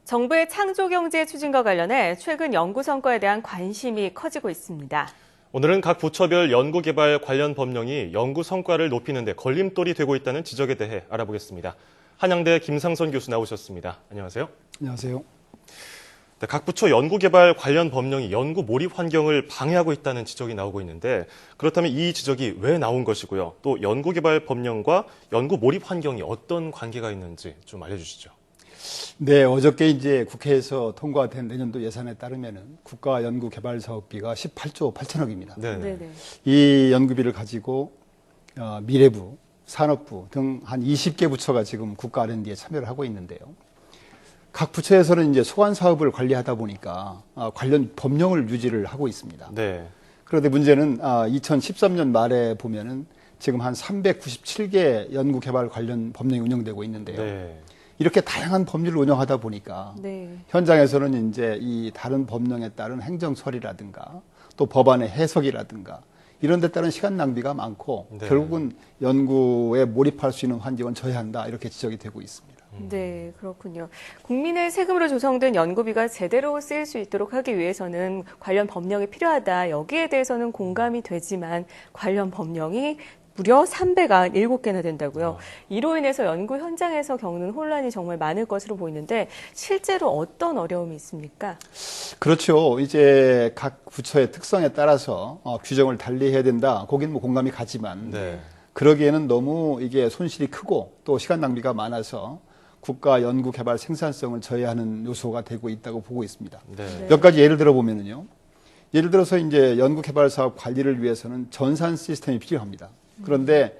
정부의 창조경제 추진과 관련해 최근 연구 성과에 대한 관심이 커지고 있습니다. 오늘은 각 부처별 연구개발 관련 법령이 연구 성과를 높이는 데 걸림돌이 되고 있다는 지적에 대해 알아보겠습니다. 한양대 김상선 교수 나오셨습니다. 안녕하세요. 안녕하세요. 네, 각 부처 연구개발 관련 법령이 연구 몰입 환경을 방해하고 있다는 지적이 나오고 있는데 그렇다면 이 지적이 왜 나온 것이고요? 또 연구개발 법령과 연구 몰입 환경이 어떤 관계가 있는지 좀 알려주시죠. 네, 어저께 이제 국회에서 통과된 내년도 예산에 따르면은 국가 연구 개발 사업비가 18조 8천억입니다. 네네. 이 연구비를 가지고 미래부, 산업부 등 한 20개 부처가 지금 국가 R&D에 참여를 하고 있는데요. 각 부처에서는 이제 소관 사업을 관리하다 보니까 관련 법령을 유지를 하고 있습니다. 네. 그런데 문제는 2013년 말에 보면은 지금 한 397개 연구 개발 관련 법령이 운영되고 있는데요. 네. 이렇게 다양한 법률을 운영하다 보니까 현장에서는 이제 이 다른 법령에 따른 행정 처리라든가 또 법안의 해석이라든가 이런 데 따른 시간 낭비가 많고 결국은 연구에 몰입할 수 있는 환경은 저해한다 이렇게 지적이 되고 있습니다. 네, 그렇군요. 국민의 세금으로 조성된 연구비가 제대로 쓰일 수 있도록 하기 위해서는 관련 법령이 필요하다. 여기에 대해서는 공감이 되지만 관련 법령이 무려 307개나 된다고요. 이로 인해서 연구 현장에서 겪는 혼란이 정말 많을 것으로 보이는데 실제로 어떤 어려움이 있습니까? 그렇죠. 이제 각 부처의 특성에 따라서 규정을 달리 해야 된다. 거기는 뭐 공감이 가지만 그러기에는 너무 이게 손실이 크고 또 시간 낭비가 많아서 국가 연구 개발 생산성을 저해하는 요소가 되고 있다고 보고 있습니다. 몇 가지 예를 들어 보면은요. 예를 들어서 이제 연구 개발 사업 관리를 위해서는 전산 시스템이 필요합니다. 그런데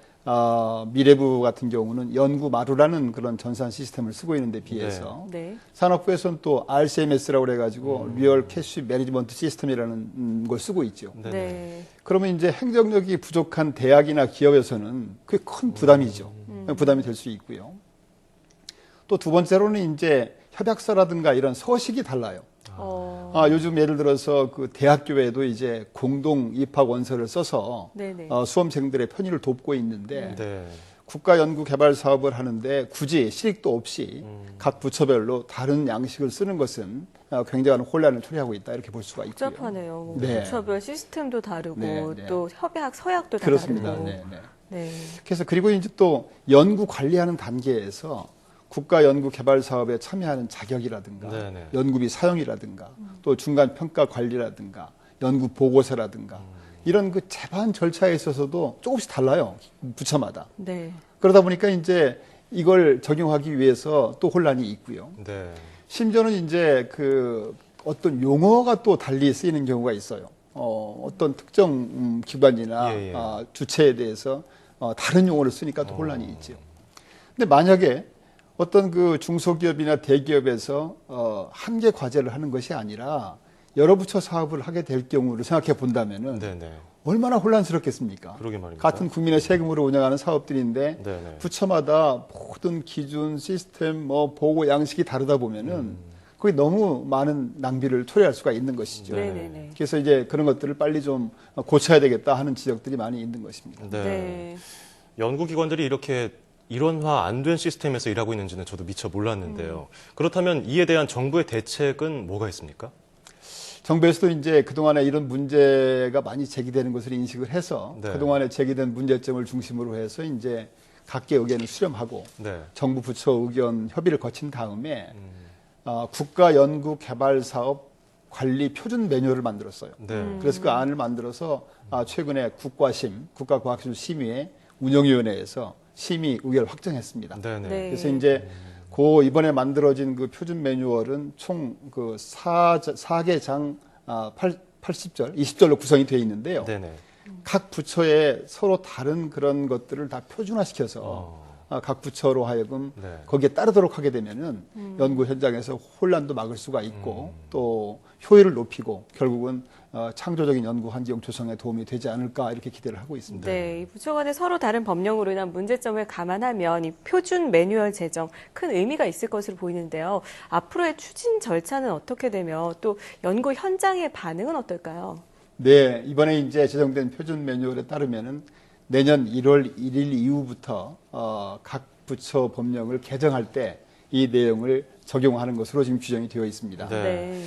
미래부 같은 경우는 연구마루라는 그런 전산 시스템을 쓰고 있는데 비해서 산업부에서는 또 RCMS라고 그래가지고 리얼 캐시 매니지먼트 시스템이라는 걸 쓰고 있죠. 그러면 이제 행정력이 부족한 대학이나 기업에서는 그게 큰 부담이죠. 부담이 될 수 있고요. 또 두 번째로는 이제 협약서라든가 이런 서식이 달라요. 요즘 예를 들어서 그 대학교에도 이제 공동 입학 원서를 써서 수험생들의 편의를 돕고 있는데 국가 연구 개발 사업을 하는데 굳이 실익도 없이 각 부처별로 다른 양식을 쓰는 것은 굉장한 혼란을 초래하고 있다 이렇게 볼 수가 있고요. 복잡하네요. 부처별 시스템도 다르고 또 협약 서약도 다 그렇습니다. 다르고. 그래서 그리고 이제 또 연구 관리하는 단계에서 국가 연구 개발 사업에 참여하는 자격이라든가 연구비 사용이라든가 또 중간 평가 관리라든가 연구 보고서라든가 이런 그 제반 절차에 있어서도 조금씩 달라요. 부처마다. 그러다 보니까 이제 이걸 적용하기 위해서 또 혼란이 있고요. 심지어는 이제 그 어떤 용어가 또 달리 쓰이는 경우가 있어요. 어떤 특정 기관이나 주체에 대해서 다른 용어를 쓰니까 또 혼란이 있죠. 근데 만약에 어떤 그 중소기업이나 대기업에서 한 개 과제를 하는 것이 아니라 여러 부처 사업을 하게 될 경우를 생각해 본다면은 얼마나 혼란스럽겠습니까? 같은 국민의 세금으로 운영하는 사업들인데 부처마다 모든 기준, 시스템, 뭐 보고 양식이 다르다 보면은 그게 너무 많은 낭비를 초래할 수가 있는 것이죠. 그래서 이제 그런 것들을 빨리 좀 고쳐야 되겠다 하는 지적들이 많이 있는 것입니다. 연구기관들이 이렇게 일원화 안 된 시스템에서 일하고 있는지는 저도 미처 몰랐는데요. 그렇다면 이에 대한 정부의 대책은 뭐가 있습니까? 정부에서도 이제 그동안에 이런 문제가 많이 제기되는 것을 인식을 해서 그동안에 제기된 문제점을 중심으로 해서 이제 각계 의견을 수렴하고 정부 부처 의견 협의를 거친 다음에 국가 연구 개발 사업 관리 표준 매뉴얼을 만들었어요. 그래서 그 안을 만들어서 최근에 국과심, 국가과학기술심의회 운영위원회에서 심의 의결 확정했습니다. 그래서 이제 이번에 만들어진 그 표준 매뉴얼은 총 그 4개 장 80절, 20절로 구성이 되어 있는데요. 각 부처에 서로 다른 그런 것들을 다 표준화시켜서 각 부처로 하여금 거기에 따르도록 하게 되면은 연구 현장에서 혼란도 막을 수가 있고 또 효율을 높이고 결국은 창조적인 연구 환경 조성에 도움이 되지 않을까 이렇게 기대를 하고 있습니다. 이 부처 간에 서로 다른 법령으로 인한 문제점을 감안하면 이 표준 매뉴얼 제정 큰 의미가 있을 것으로 보이는데요. 앞으로의 추진 절차는 어떻게 되며 또 연구 현장의 반응은 어떨까요? 네, 이번에 이제 제정된 표준 매뉴얼에 따르면은 내년 1월 1일 이후부터 각 부처 법령을 개정할 때 이 내용을 적용하는 것으로 지금 규정이 되어 있습니다. 네.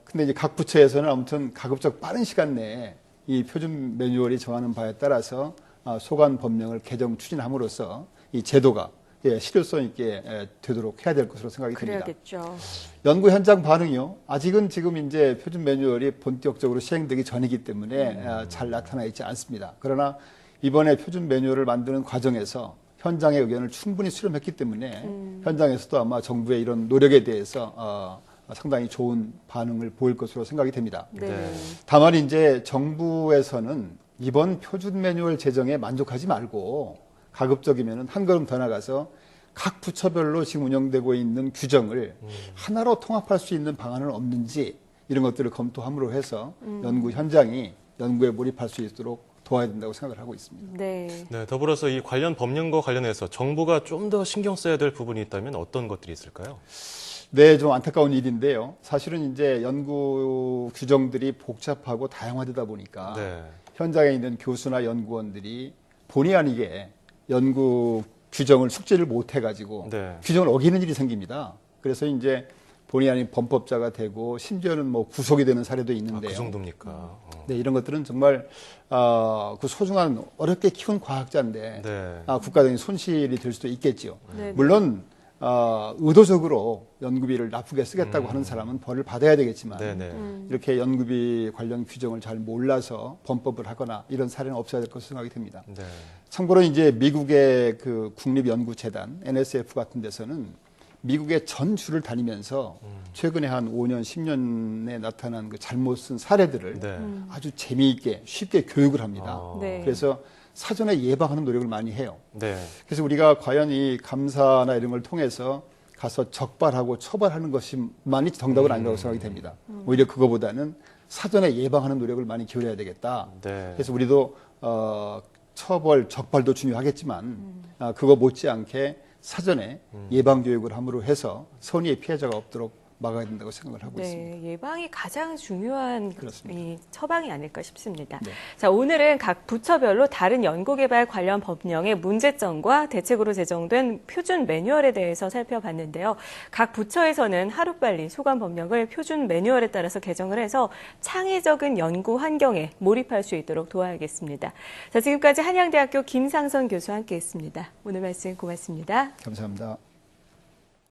근데 이제 각 부처에서는 아무튼 가급적 빠른 시간 내에 이 표준 매뉴얼이 정하는 바에 따라서 소관 법령을 개정 추진함으로써 이 제도가 실효성 있게 되도록 해야 될 것으로 생각이 듭니다. 그래야겠죠. 연구 현장 반응이요. 아직은 지금 이제 표준 매뉴얼이 본격적으로 시행되기 전이기 때문에 잘 나타나 있지 않습니다. 그러나 이번에 표준 매뉴얼을 만드는 과정에서 현장의 의견을 충분히 수렴했기 때문에 현장에서도 아마 정부의 이런 노력에 대해서 상당히 좋은 반응을 보일 것으로 생각이 됩니다. 네. 다만 이제 정부에서는 이번 표준 매뉴얼 제정에 만족하지 말고 가급적이면 한 걸음 더 나가서 각 부처별로 지금 운영되고 있는 규정을 하나로 통합할 수 있는 방안은 없는지 이런 것들을 검토함으로 해서 연구 현장이 연구에 몰입할 수 있도록 도와야 된다고 생각을 하고 있습니다. 네. 네, 더불어서 이 관련 법령과 관련해서 정부가 좀 더 신경 써야 될 부분이 있다면 어떤 것들이 있을까요? 네, 좀 안타까운 일인데요. 사실은 이제 연구 규정들이 복잡하고 다양화되다 보니까 현장에 있는 교수나 연구원들이 본의 아니게 연구 규정을 숙지를 못 해가지고 규정을 어기는 일이 생깁니다. 그래서 이제 본의 아닌 범법자가 되고 심지어는 뭐 구속이 되는 사례도 있는데요. 그 정도입니까? 네, 이런 것들은 정말 그 소중한 어렵게 키운 과학자인데 국가적인 손실이 될 수도 있겠지요. 물론 의도적으로 연구비를 나쁘게 쓰겠다고 하는 사람은 벌을 받아야 되겠지만 이렇게 연구비 관련 규정을 잘 몰라서 범법을 하거나 이런 사례는 없어야 될 것으로 생각이 됩니다. 참고로 이제 미국의 그 국립연구재단 NSF 같은 데서는 미국의 전 주를 다니면서 최근에 한 5년, 10년에 나타난 그 잘못 쓴 사례들을 아주 재미있게 쉽게 교육을 합니다. 그래서 사전에 예방하는 노력을 많이 해요. 그래서 우리가 과연 이 감사나 이런 걸 통해서 가서 적발하고 처벌하는 것만이 정답은 아니라고 생각이 됩니다. 오히려 그거보다는 사전에 예방하는 노력을 많이 기울여야 되겠다. 그래서 우리도 처벌, 적발도 중요하겠지만 그거 못지않게 사전에 예방 교육을 함으로 해서 선의의 피해자가 없도록 막아야 된다고 생각을 하고 있습니다. 예방이 가장 중요한 이 처방이 아닐까 싶습니다. 네. 자, 오늘은 각 부처별로 다른 연구개발 관련 법령의 문제점과 대책으로 제정된 표준 매뉴얼에 대해서 살펴봤는데요. 각 부처에서는 하루빨리 소관 법령을 표준 매뉴얼에 따라서 개정을 해서 창의적인 연구 환경에 몰입할 수 있도록 도와야겠습니다. 자, 지금까지 한양대학교 김상선 교수와 함께했습니다. 오늘 말씀 고맙습니다. 감사합니다.